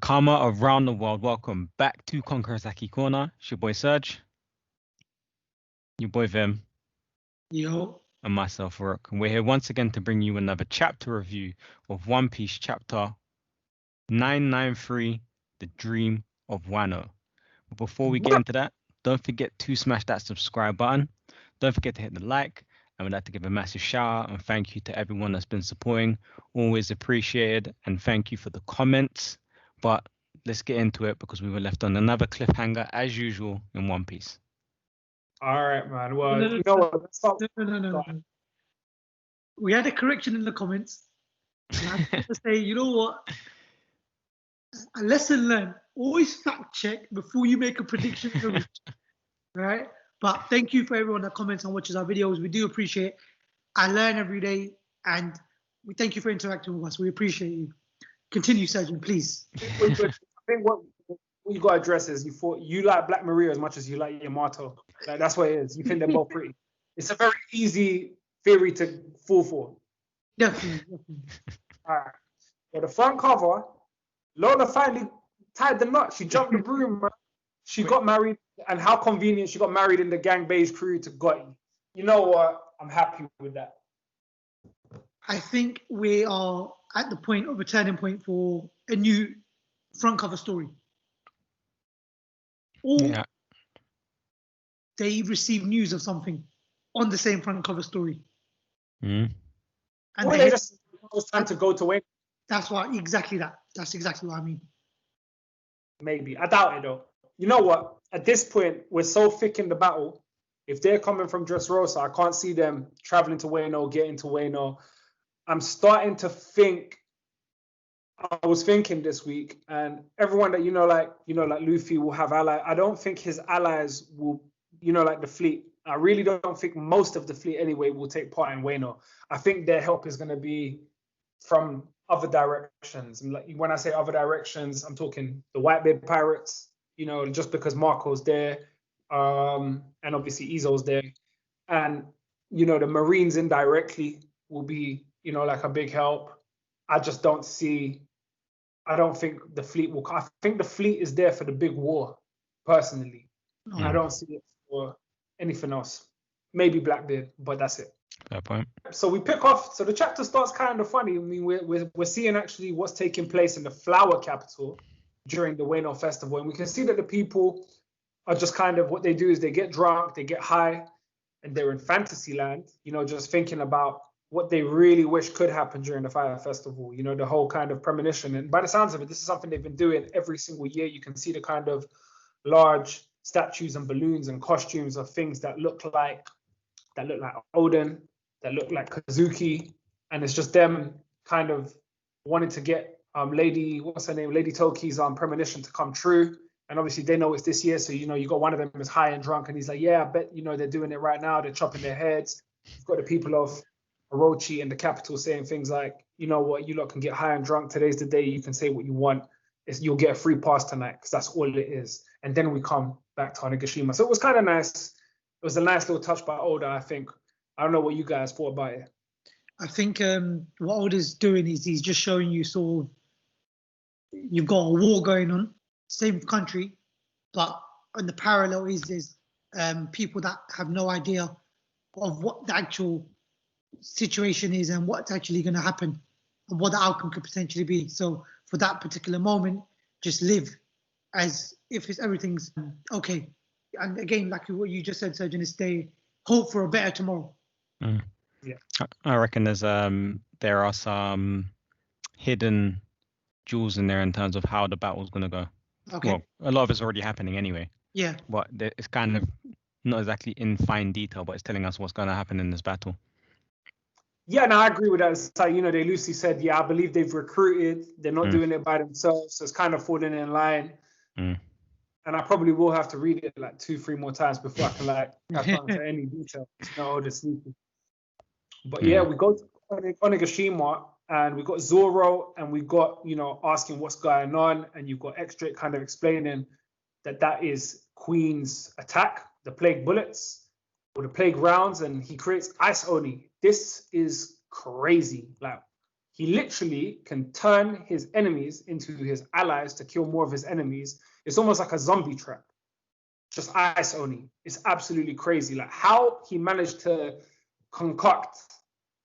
Karma around the world. Welcome back to Conqueror's Haki Corner. It's your boy Serge, your boy Vim, Yo. and myself Rook. And we're here once again to bring you another chapter review of One Piece chapter 993, The Dream of Wano. But before we get into that, don't forget to smash that subscribe button. Don't forget to hit the like. And we'd like to give a massive shout out and thank you to everyone that's been supporting. Always appreciated. And thank you for the comments. But let's get into it because we were left on another cliffhanger as usual in One Piece. All right, man. Well, you know what? Let's start. No. We had a correction in the comments. And I have to say, you know what? A lesson learned. Always fact check before you make a prediction. Right? But thank you for everyone that comments and watches our videos. We do appreciate it. I learn every day, and we thank you for interacting with us. We appreciate you. Continue, Sergeant, please. I think what you got to address is you like Black Maria as much as you like Yamato. Like, that's what it is. You think they're both pretty. It's a very easy theory to fall for. Definitely. All right. So the front cover, Lola finally tied the knot. She jumped the broom, man. She got married, and how convenient she got married in the gang beige crew to Gotti. You know what? I'm happy with that. I think we are at the point of a turning point for a new front cover story. Or they receive news of something on the same front cover story. Mm. And they just was trying to go to win. That's exactly what I mean. Maybe. I doubt it though. You know what? At this point, we're so thick in the battle. If they're coming from Dressrosa, I can't see them traveling to Wano, getting to Wano. I'm starting to think. I was thinking this week, and everyone that like Luffy will have allies. I don't think his allies will, like the fleet. I really don't think most of the fleet anyway will take part in Wano. I think their help is going to be from other directions. And like when I say other directions, I'm talking the Whitebeard pirates. Just because Marco's there, and obviously Izo's there, and the Marines indirectly will be like a big help. I just don't see. I don't think the fleet will. I think the fleet is there for the big war, personally. I don't see it for anything else. Maybe Blackbeard, but that's it. Fair point. So we pick off. So the chapter starts kind of funny. I mean, we're seeing actually what's taking place in the flower capital during the Wano festival, and we can see that the people are just kind of what they do is they get drunk, they get high, and they're in fantasy land. Just thinking about what they really wish could happen during the Fire Festival, the whole kind of premonition. And by the sounds of it, this is something they've been doing every single year. You can see the kind of large statues and balloons and costumes of things that look like Odin, that look like Kazuki. And it's just them kind of wanting to get Lady Toki's premonition to come true. And obviously they know it's this year. So, you got one of them is high and drunk and he's like, yeah, I bet, they're doing it right now. They're chopping their heads. You've got the people of Orochi in the capital saying things like, you know what, you lot can get high and drunk. Today's the day you can say what you want. You'll get a free pass tonight because that's all it is. And then we come back to Onigashima. So it was kind of nice. It was a nice little touch by Oda, I think. I don't know what you guys thought about it. I think what Oda's doing is he's just showing you sort of, you've got a war going on, same country, but on the parallel is there's people that have no idea of what the actual situation is and what's actually going to happen and what the outcome could potentially be. So for that particular moment, just live as if everything's okay. And again, like what you just said, Surgeon, is stay hope for a better tomorrow. Mm. Yeah, I reckon there are some hidden jewels in there in terms of how the battle's going to go. Okay. Well, a lot of it's already happening anyway. Yeah. But it's kind of not exactly in fine detail, but it's telling us what's going to happen in this battle. Yeah, no, I agree with that. It's like, they loosely said, yeah, I believe they've recruited. They're not doing it by themselves. So it's kind of falling in line. Mm. And I probably will have to read it like 2-3 more times before I can catch on to any detail. But yeah, we go to Onigashima and we got Zoro and we got, asking what's going on. And you've got Extra kind of explaining that is Queen's attack, the plague bullets or the plague rounds. And he creates Ice Oni. This is crazy. Like, he literally can turn his enemies into his allies to kill more of his enemies. It's almost like a zombie trap, just ice only. It's absolutely crazy. Like how he managed to concoct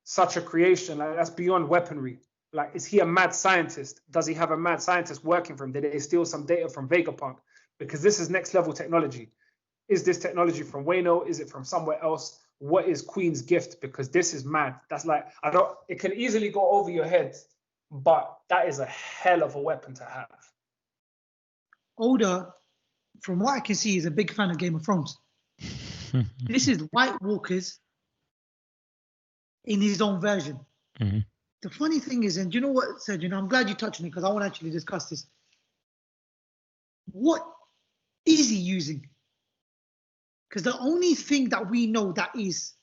such a creation, like that's beyond weaponry. Like, is he a mad scientist? Does he have a mad scientist working for him? Did they steal some data from Vegapunk? Because this is next level technology. Is this technology from Wano? Is it from somewhere else? What is Queen's gift? Because this is mad. That's like, it can easily go over your head, but that is a hell of a weapon to have. Oda, from what I can see, is a big fan of Game of Thrones. This is White Walkers in his own version. Mm-hmm. The funny thing is, and you know what, Sergio, I'm glad you touched on it because I want to actually discuss this. What is he using? Because the only thing that we know that is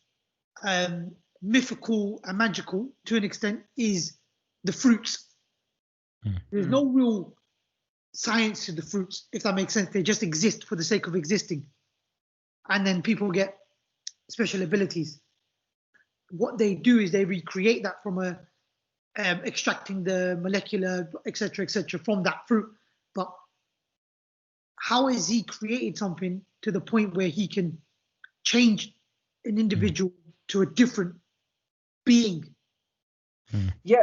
mythical and magical to an extent is the fruits. Mm-hmm. There's no real science to the fruits, if that makes sense. They just exist for the sake of existing. And then people get special abilities. What they do is they recreate that from extracting the molecular, etc., from that fruit. But how has he created something to the point where he can change an individual to a different being? Yeah,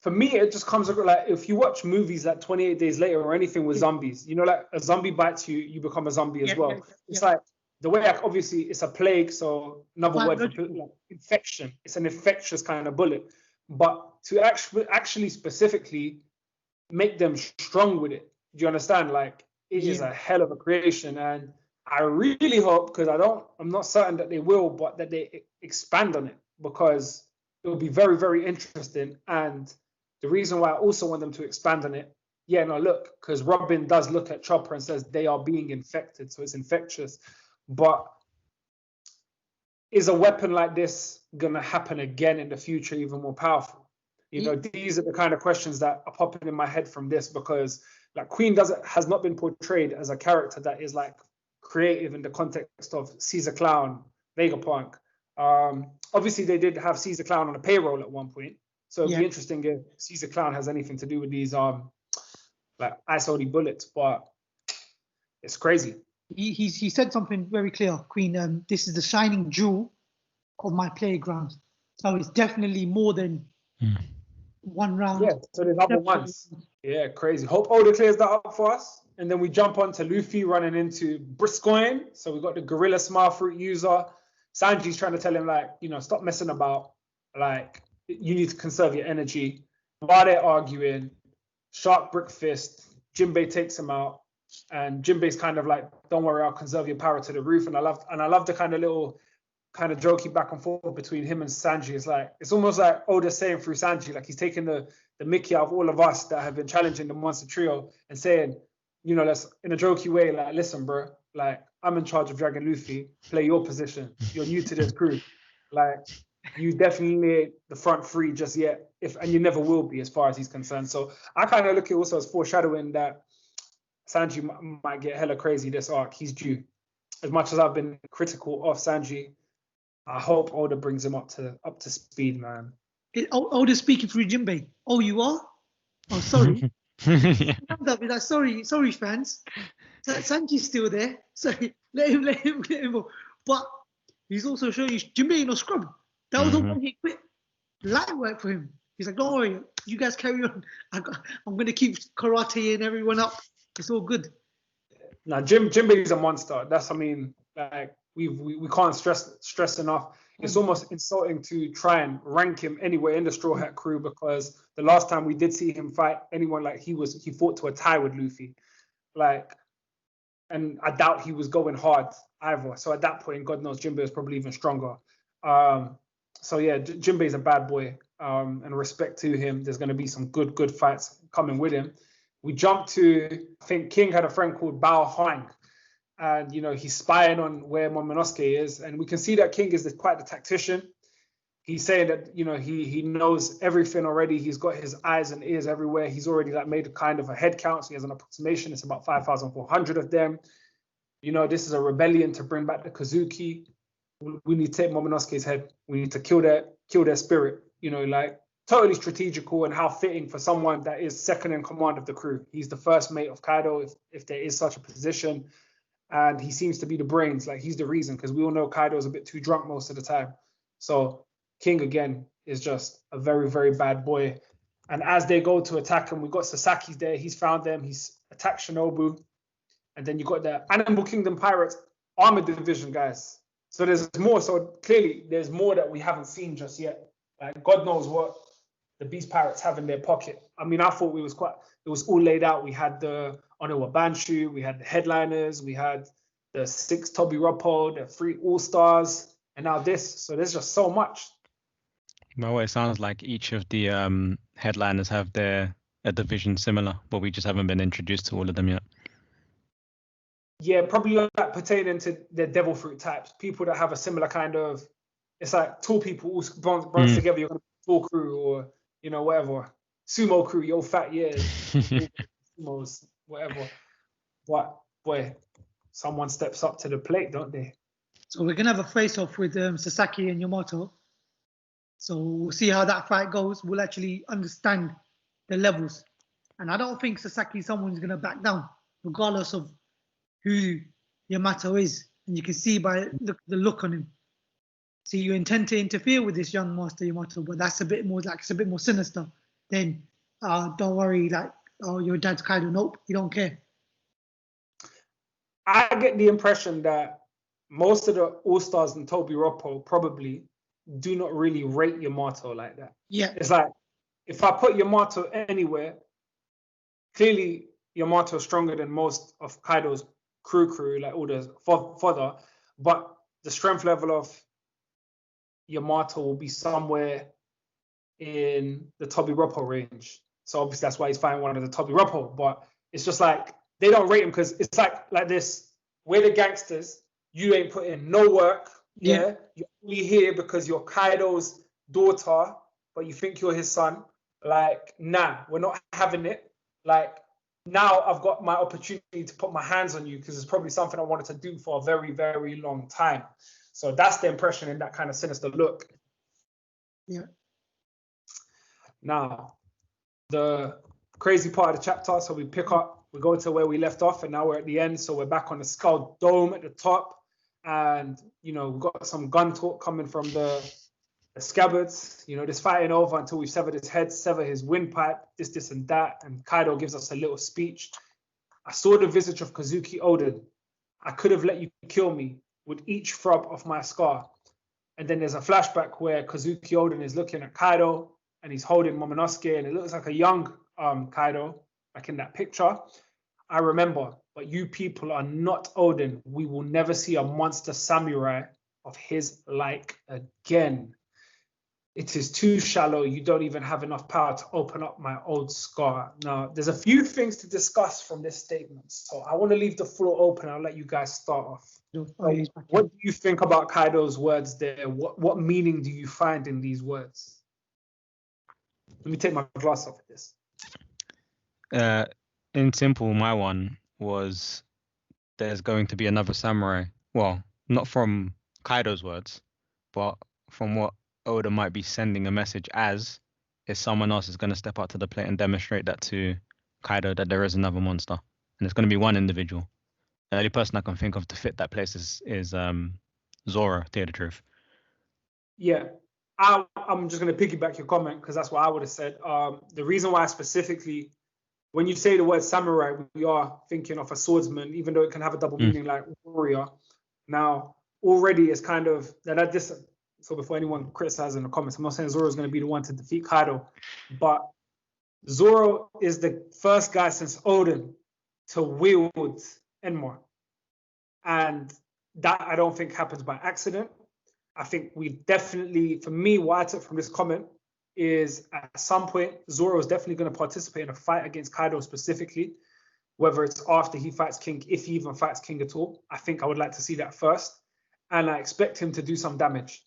for me, it just comes like if you watch movies like 28 Days Later or anything with zombies, you know, like a zombie bites you, you become a zombie as well. It's like the way, obviously, it's a plague, so another word for like infection. It's an infectious kind of bullet. But to actually specifically make them strong with it, do you understand? Like, it is a hell of a creation, and I really hope, because I'm not certain that they will, but that they expand on it, because it will be very, very interesting. And the reason why I also want them to expand on it, because Robin does look at Chopper and says they are being infected, so it's infectious. But is a weapon like this going to happen again in the future, even more powerful? You know, these are the kind of questions that are popping in my head from this, because like Queen has not been portrayed as a character that is like creative in the context of Caesar Clown, Vegapunk. Obviously, they did have Caesar Clown on a payroll at one point, so it'd be interesting if Caesar Clown has anything to do with these like ice only bullets. But it's crazy. He said something very clear, Queen. This is the shining jewel of my playground. So it's definitely more than one round. Yeah, so there's other ones. Yeah, crazy. Hope Oda clears that up for us. And then we jump on to Luffy running into Briscoe. So we got the Gorilla Smile Fruit user. Sanji's trying to tell him, like, you know, stop messing about. Like, you need to conserve your energy. While they're arguing, Shark Brick Fist, Jinbei takes him out. And Jinbei's kind of like, don't worry, I'll conserve your power to the roof. And I love the kind of little kind of jokey back and forth between him and Sanji. It's like, it's almost like Oda saying through Sanji, like he's taking the mickey out of all of us that have been challenging the Monster Trio and saying, you know, let's, in a jokey way, like, listen, bro, like, I'm in charge of Dragon Luffy, play your position. You're new to this crew. Like, you definitely ain't the front three just yet, and you never will be as far as he's concerned. So I kind of look at it also as foreshadowing that Sanji might get hella crazy this arc. He's due. As much as I've been critical of Sanji, I hope Oda brings him up to speed, man. Oda's speaking through Jinbei. Oh, you are? Oh, sorry. Like, sorry, fans. Sanji's still there. Sorry, let him go. But he's also showing you Jinbei ain't no scrub. That was the one he quit. Light work for him. He's like, don't worry, you guys carry on. I'm gonna keep karateing everyone up. It's all good. Now, Jinbei's a monster. That's, I mean, like, we can't stress enough. It's almost insulting to try and rank him anywhere in the Straw Hat crew, because the last time we did see him fight anyone, like, he fought to a tie with Luffy, like, and I doubt he was going hard either. So at that point, God knows, Jinbei is probably even stronger. So yeah, Jinbei's a bad boy, and respect to him. There's going to be some good fights coming with him. We jump to, I think King had a friend called Bao Huang, and, you know, he's spying on where Momonosuke is, and we can see that King is quite the tactician. He's saying that, you know, he knows everything already. He's got his eyes and ears everywhere. He's already, like, made a kind of a head count, so he has an approximation. It's about 5,400 of them. You know, this is a rebellion to bring back the Kazuki. We need to take Momonosuke's head. We need to kill their spirit. You know, like, totally strategical and how fitting for someone that is second in command of the crew. He's the first mate of Kaido, if there is such a position, and he seems to be the brains. Like, he's the reason, because we all know Kaido's a bit too drunk most of the time. So King again is just a very, very bad boy. And as they go to attack him, we've got Sasaki's there. He's found them. He's attacked Shinobu. And then you got the Animal Kingdom Pirates Armored Division guys. So there's more. So clearly there's more that we haven't seen just yet. Like, God knows what the Beast Pirates have in their pocket. I mean, I thought it was all laid out. We had the Onowa Banshu, we had the headliners, we had the 6 Toby Roppo, the 3 All-Stars, and now this. So there's just so much. Well, it sounds like each of the headliners have a division similar, but we just haven't been introduced to all of them yet. Yeah, probably like pertaining to the devil fruit types, people that have a similar kind of, it's like tall people all bronze together. You're gonna be tall crew, or whatever, sumo crew, yo fat years, sumos, whatever. But boy, someone steps up to the plate, don't they? So we're gonna have a face-off with Sasaki and Yamato. So we'll see how that fight goes. We'll actually understand the levels, and I don't think Sasaki someone's gonna back down, regardless of who Yamato is. And you can see by the look on him. So you intend to interfere with this young master Yamato, but that's a bit more sinister than don't worry, like, oh, your dad's Kaido. Nope, you don't care. I get the impression that most of the All-Stars and Toby Roppo probably do not really rate Yamato like that. Yeah. It's like, if I put Yamato anywhere, clearly Yamato's stronger than most of Kaido's crew, like all the fodder, but the strength level of Yamato will be somewhere in the Toby Roppo range. So obviously that's why he's fighting one of the Toby Roppo. But it's just like, they don't rate him because it's like this. We're the gangsters. You ain't put in no work. Yeah. You're only here because you're Kaido's daughter, but you think you're his son. Like, nah, we're not having it. Like, now I've got my opportunity to put my hands on you because it's probably something I wanted to do for a very, very long time. So that's the impression in that kind of sinister look. Yeah. Now, the crazy part of the chapter, so we go to where we left off, and now we're at the end. So we're back on the Skull Dome at the top. And, we've got some gun talk coming from the scabbards. This fight ain't over until we sever his head, sever his windpipe, this and that. And Kaido gives us a little speech. I saw the visage of Kazuki Oden. I could have let you kill me with each throb of my scar. And then there's a flashback where Kazuki Oden is looking at Kaido and he's holding Momonosuke, and it looks like a young Kaido, like in that picture. I remember, but you people are not Oden. We will never see a monster samurai of his like again. It is too shallow. You don't even have enough power to open up my old scar. Now, there's a few things to discuss from this statement. So I want to leave the floor open. I'll let you guys start off. What do you think about Kaido's words there? What meaning do you find in these words? Let me take my glass off of this. In simple, my one was, there's going to be another samurai. Well, not from Kaido's words, but from what Oda might be sending a message as, is someone else is going to step up to the plate and demonstrate that to Kaido that there is another monster. And it's going to be one individual. The only person I can think of to fit that place is Zoro, to tell the truth. Yeah, I'm just going to piggyback your comment because that's what I would have said. The reason why specifically, when you say the word samurai, we are thinking of a swordsman, even though it can have a double meaning like warrior. Now, already it's kind of, so before anyone criticizes in the comments, I'm not saying Zoro is going to be the one to defeat Kaido, but Zoro is the first guy since Oden to wield Enma. And that I don't think happens by accident. I think we definitely, for me, what I took from this comment is at some point, Zoro is definitely going to participate in a fight against Kaido specifically, whether it's after he fights King, if he even fights King at all. I think I would like to see that first. And I expect him to do some damage.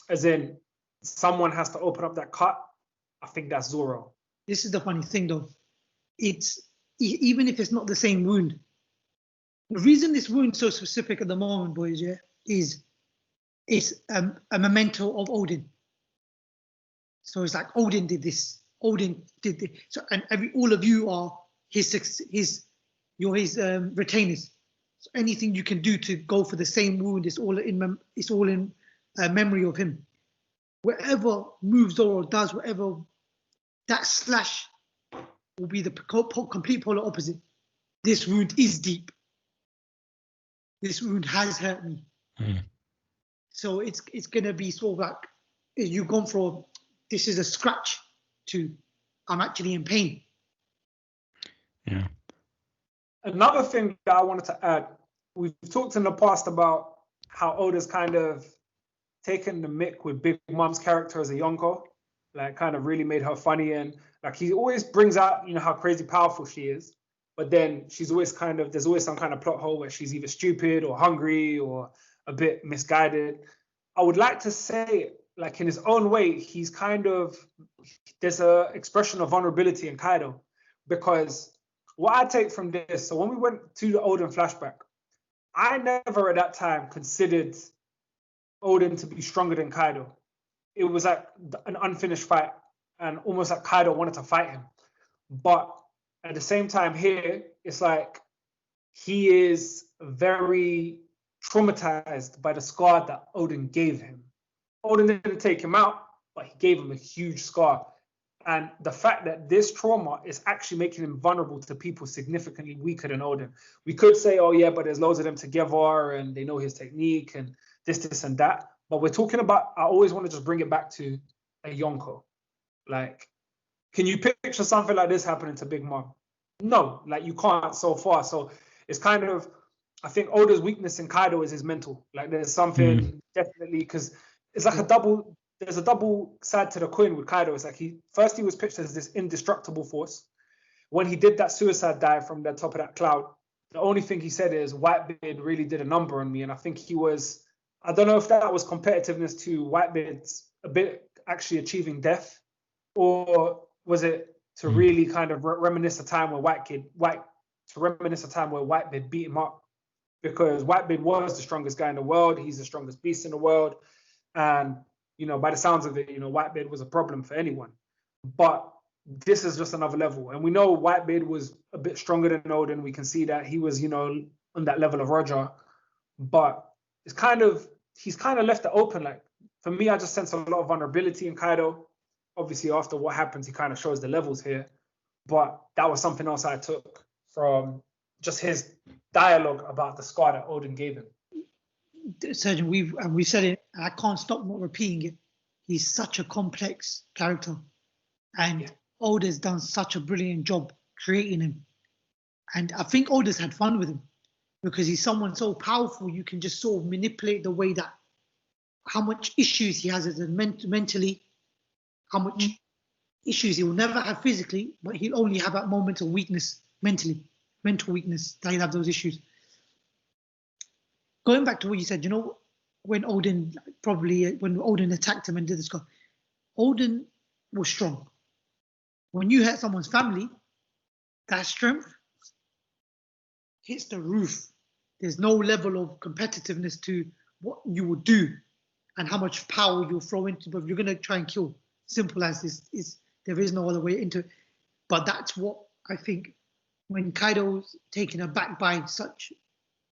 As in, someone has to open up that cut. I think that's Zoro. This is the funny thing, though. It's even if it's not the same wound. The reason this wound's so specific at the moment, boys, yeah, is it's a memento of Odin. So it's like Odin did this. Odin did this. So, and all of you are you're his retainers. So anything you can do to go for the same wound is all in memory of him. Whatever move Zoro does, whatever that slash will be the complete polar opposite. This wound is deep. This wound has hurt me. So it's gonna be sort of like you've gone from this is a scratch to I'm actually in pain. Yeah. Another thing that I wanted to add, we've talked in the past about how Oda's kind of taken the mick with Big Mom's character as a Yonko, like kind of really made her funny, and like he always brings out, you know, how crazy powerful she is, but then she's always there's always some kind of plot hole where she's either stupid or hungry or a bit misguided. I would like to say, like in his own way, he's kind of, there's a expression of vulnerability in Kaido, because what I take from this, so when we went to the Odin flashback, I never at that time considered Odin to be stronger than Kaido. It was like an unfinished fight, and almost like Kaido wanted to fight him. But at the same time here, it's like he is very traumatized by the scar that Odin gave him. Odin didn't take him out, but he gave him a huge scar. And the fact that this trauma is actually making him vulnerable to people significantly weaker than Odin. We could say, oh yeah, but there's loads of them together and they know his technique and this and that. But we're talking about, I always want to just bring it back to a Yonko. Like, can you picture something like this happening to Big Mom? No, like you can't so far. So it's kind of, I think Oda's weakness in Kaido is his mental. Like there's something definitely, because it's like there's a double side to the coin with Kaido. It's like he was pitched as this indestructible force. When he did that suicide dive from the top of that cloud, the only thing he said is Whitebeard really did a number on me. And I think I don't know if that was competitiveness to Whitebeard's a bit actually achieving death, or was it to really kind of reminisce a time where Whitebeard beat him up, because Whitebeard was the strongest guy in the world. He's the strongest beast in the world. And, you know, by the sounds of it, you know, Whitebeard was a problem for anyone. But this is just another level. And we know Whitebeard was a bit stronger than Odin. We can see that he was, you know, on that level of Roger. But he's kind of left it open. Like, for me, I just sense a lot of vulnerability in Kaido. Obviously, after what happens, he kind of shows the levels here. But that was something else I took from just his dialogue about the scar that Odin gave him. Surgeon, we said it, I can't stop not repeating it. He's such a complex character, and Oda's done such a brilliant job creating him. And I think Oda's had fun with him, because he's someone so powerful. You can just sort of manipulate the way that how much issues he has as a mentally, how much issues he will never have physically, but he'll only have that moment of weakness mentally, mental weakness, that he'll have those issues. Going back to what you said, you know, when Odin attacked him and did this, Odin was strong. When you hurt someone's family, that strength hits the roof. There's no level of competitiveness to what you would do and how much power you'll throw into it. But you're going to try and kill. Simple as this, there is no other way into it. But that's what I think when Kaido's taken aback by such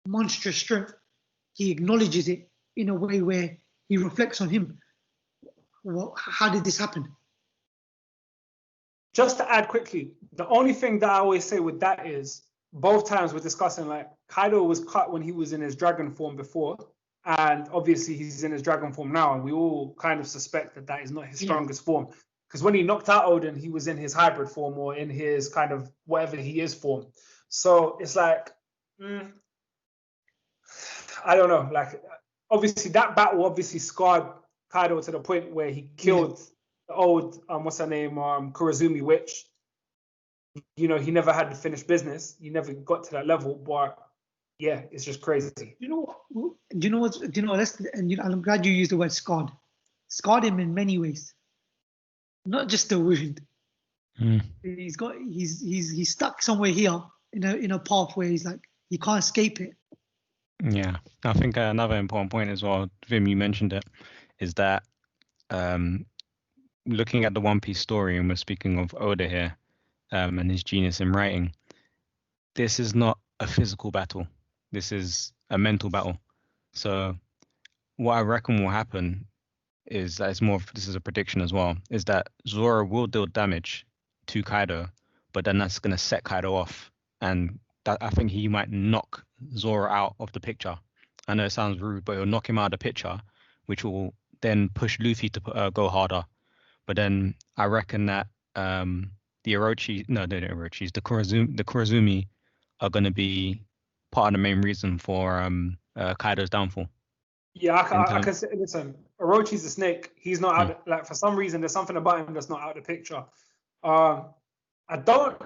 monstrous strength, he acknowledges it in a way where he reflects on him. Well, how did this happen? Just to add quickly, the only thing that I always say with that is, both times we're discussing, like, Kaido was cut when he was in his dragon form before, and obviously he's in his dragon form now, and we all kind of suspect that is not his strongest form. Because when he knocked out Odin, he was in his hybrid form, or in his kind of whatever he is form. So it's like, I don't know. Like, obviously that battle obviously scarred Kaido to the point where he killed the old, what's her name, Kurazumi witch. You know, he never had to finish business. He never got to that level. But yeah, it's just crazy. I'm glad you used the word scarred. Scarred him in many ways, not just the wound. He's stuck somewhere here in a path where he's like, he can't escape it. Yeah, I think another important point as well, Vim, you mentioned it, is that looking at the One Piece story, and we're speaking of Oda here, and his genius in writing, this is not a physical battle. This is a mental battle. So what I reckon will happen is that this is a prediction as well, is that Zoro will deal damage to Kaido, but then that's going to set Kaido off. And that, I think he might knock Zoro out of the picture. I know it sounds rude, but he'll knock him out of the picture, which will then push Luffy to go harder. But then I reckon that the Kurozumi are going to be part of the main reason for Kaido's downfall. Yeah, I can say, listen, Orochi's a snake. He's not out, like, for some reason, there's something about him that's not out of the picture. I don't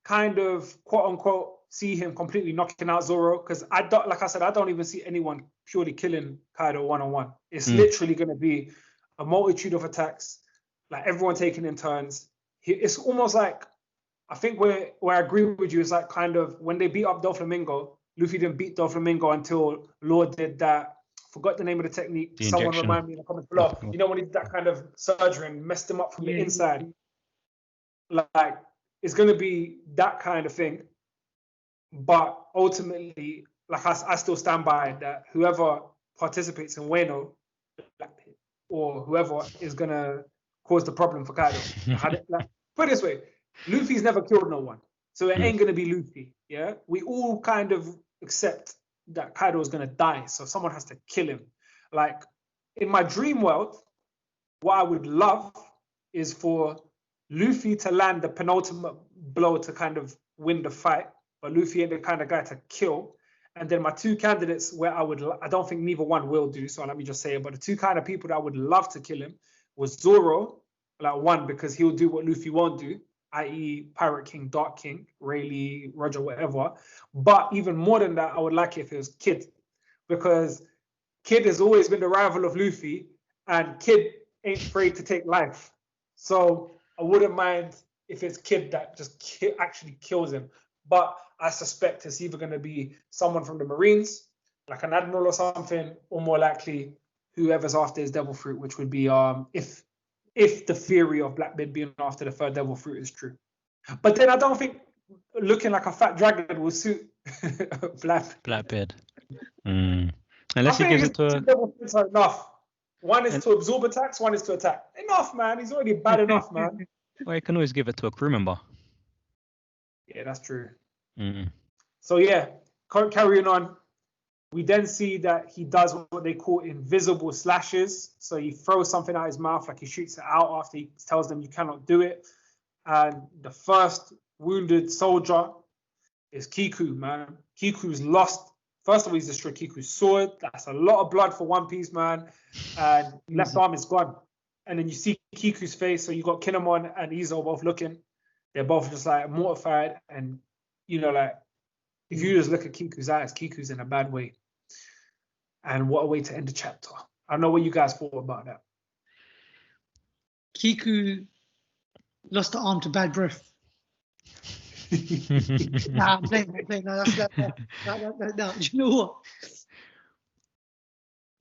kind of, quote unquote, see him completely knocking out Zoro, because I don't even see anyone purely killing Kaido one-on-one. It's literally going to be a multitude of attacks, like everyone taking in turns. It's almost like, I think where I agree with you is like kind of when they beat up Doflamingo, Luffy didn't beat Doflamingo until Lord did that. Forgot the name of the technique. Someone remind me in the comments below. You know, when he did that kind of surgery and messed him up from the inside. Like, it's going to be that kind of thing. But ultimately, like, I still stand by that whoever participates in Wano, or whoever is going to cause the problem for Kaido. Put it this way, Luffy's never killed no one. So it ain't going to be Luffy. Yeah, we all kind of accept that Kaido is going to die, so someone has to kill him. Like, in my dream world, what I would love is for Luffy to land the penultimate blow to kind of win the fight, but Luffy ain't the kind of guy to kill. And then my two candidates where I don't think neither one will do, so let me just say it, but the two kind of people that I would love to kill him was Zoro, like, one, because he'll do what Luffy won't do, i.e. Pirate King, Dark King, Rayleigh, Roger, whatever. But even more than that, I would like it if it was Kid, because Kid has always been the rival of Luffy, and Kid ain't afraid to take life. So I wouldn't mind if it's Kid that just actually kills him. But I suspect it's either going to be someone from the Marines, like an admiral or something, or more likely whoever's after his devil fruit, which would be if the theory of Blackbeard being after the third devil fruit is true. But then I don't think looking like a fat dragon will suit Blackbeard. Unless he gives it to devil fruits are enough. One is to absorb attacks, one is to attack. Enough, man. He's already bad enough, man. Well, you can always give it to a crew member. Yeah, that's true. So yeah, carrying on. We then see that he does what they call invisible slashes. So he throws something out his mouth, like he shoots it out after he tells them you cannot do it. And the first wounded soldier is Kiku, man. Kiku's lost. First of all, he's destroyed Kiku's sword. That's a lot of blood for One Piece, man. And left arm is gone. And then you see Kiku's face. So you got Kinemon and Izo both looking. They're both just like mortified. And, you know, like, if you just look at Kiku's eyes, Kiku's in a bad way. And what a way to end the chapter. I don't know what you guys thought about that. Kiku lost the arm to bad breath. Nah, I'm playing. No, no, you know what?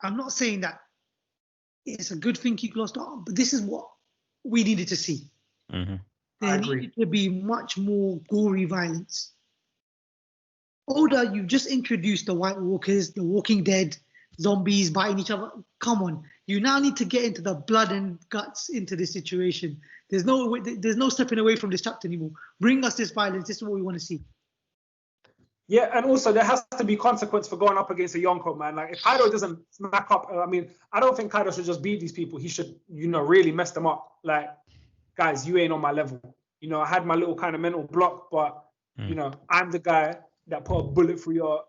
I'm not saying that it's a good thing Kiku lost the arm, but this is what we needed to see. There needed to be much more gory violence. Oda, you've just introduced the White Walkers, the Walking Dead, zombies biting each other. Come on, you now need to get into the blood and guts into this situation. There's no stepping away from this chapter anymore. Bring us this violence. This is what we want to see. Yeah, and also there has to be consequence for going up against a Yonko, man. Like, if Kaido doesn't smack up, I mean, I don't think Kaido should just beat these people. He should, you know, really mess them up. Like, guys, you ain't on my level. You know, I had my little kind of mental block, but you know, I'm the guy that put a bullet through your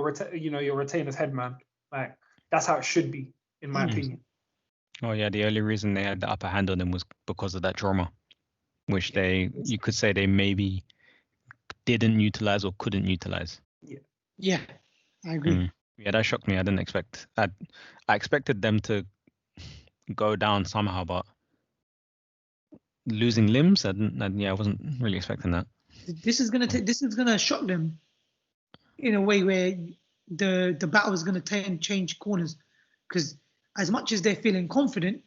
retainer's head, man. Like, that's how it should be, in my opinion. Oh yeah, the only reason they had the upper hand on them was because of that trauma, which you could say they maybe didn't utilize or couldn't utilize. Yeah, I agree. Yeah, that shocked me. I didn't expect. I expected them to go down somehow, but losing limbs, I wasn't really expecting that. This is gonna shock them in a way where the battle is gonna change corners, because as much as they're feeling confident,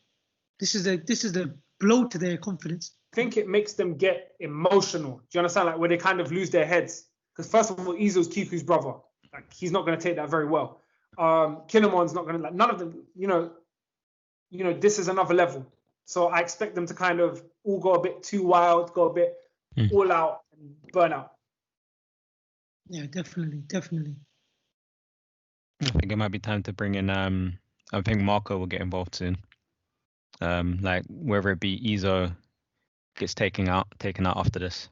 this is the blow to their confidence. I think it makes them get emotional. Do you understand? Like where they kind of lose their heads. Because first of all, Izu's Kiku's brother. Like he's not going to take that very well. Kinemon's not going to, like, none of them, you know, this is another level. So I expect them to kind of all go a bit too wild, go a bit all out and burn out. Yeah, definitely. I think it might be time to bring in. I think Marco will get involved soon. Like whether it be Izo gets taken out after this.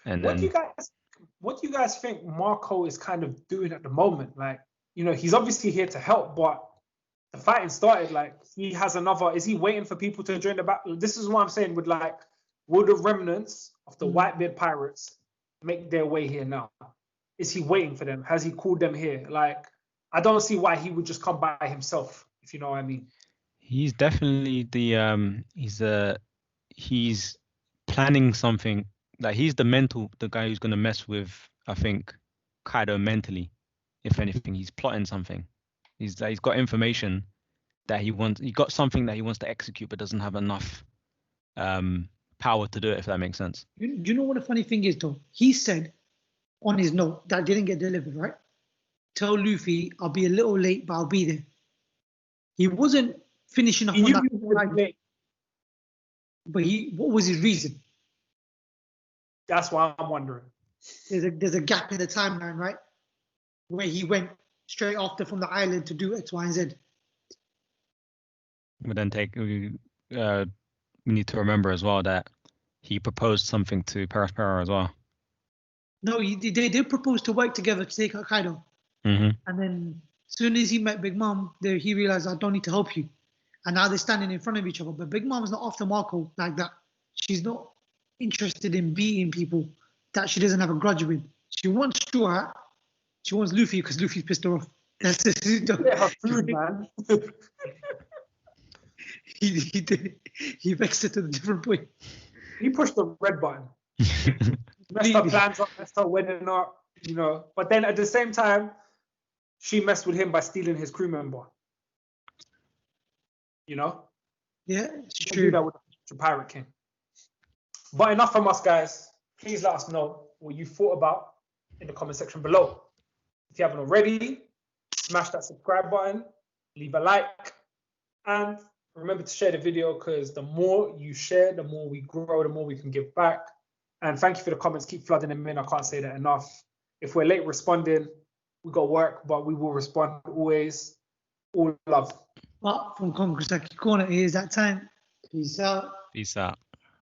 And what then do you guys think Marco is kind of doing at the moment? Like, you know, he's obviously here to help, but the fighting started. Like, he has another. Is he waiting for people to join the battle? This is what I'm saying. With like, will the remnants of the Whitebeard pirates make their way here now? Is he waiting for them? Has he called them here? Like, I don't see why he would just come by himself. If you know what I mean. he's definitely the he's planning something. Like he's the guy who's gonna mess with, I think, Kaido mentally. If anything, he's plotting something. He's got information that he wants. He got something that he wants to execute, but doesn't have enough power to do it. If that makes sense. Do you know what the funny thing is, though? He said on his note that didn't get delivered, right? Tell Luffy I'll be a little late, but I'll be there. He wasn't finishing up on that. But what was his reason? That's why I'm wondering. There's a gap in the timeline, right? Where he went straight after from the island to do X, Y, and Z. But then we need to remember as well that he proposed something to Paraspera as well. No, they did propose to work together to take out Kaido. And then as soon as he met Big Mom, he realized, I don't need to help you. And now they're standing in front of each other. But Big Mom's not after Marco like that. She's not interested in beating people that she doesn't have a grudge with. She wants Straw Hat. She wants Luffy because Luffy's pissed her off. That's it. Food, man. He vexed her to the different point. He pushed the red button. Messed her plans up, messed her wedding up, you know. But then at the same time, she messed with him by stealing his crew member. You know? Yeah, it's She true. do that with the Pirate King. But enough from us, guys. Please let us know what you thought about in the comment section below. If you haven't already, smash that subscribe button, leave a like, and remember to share the video, because the more you share, the more we grow, the more we can give back. And thank you for the comments. Keep flooding them in. I can't say that enough. If we're late responding, we got work, but we will respond always. All love. But from Sasaki Corner, it is that time. Peace out. Peace out.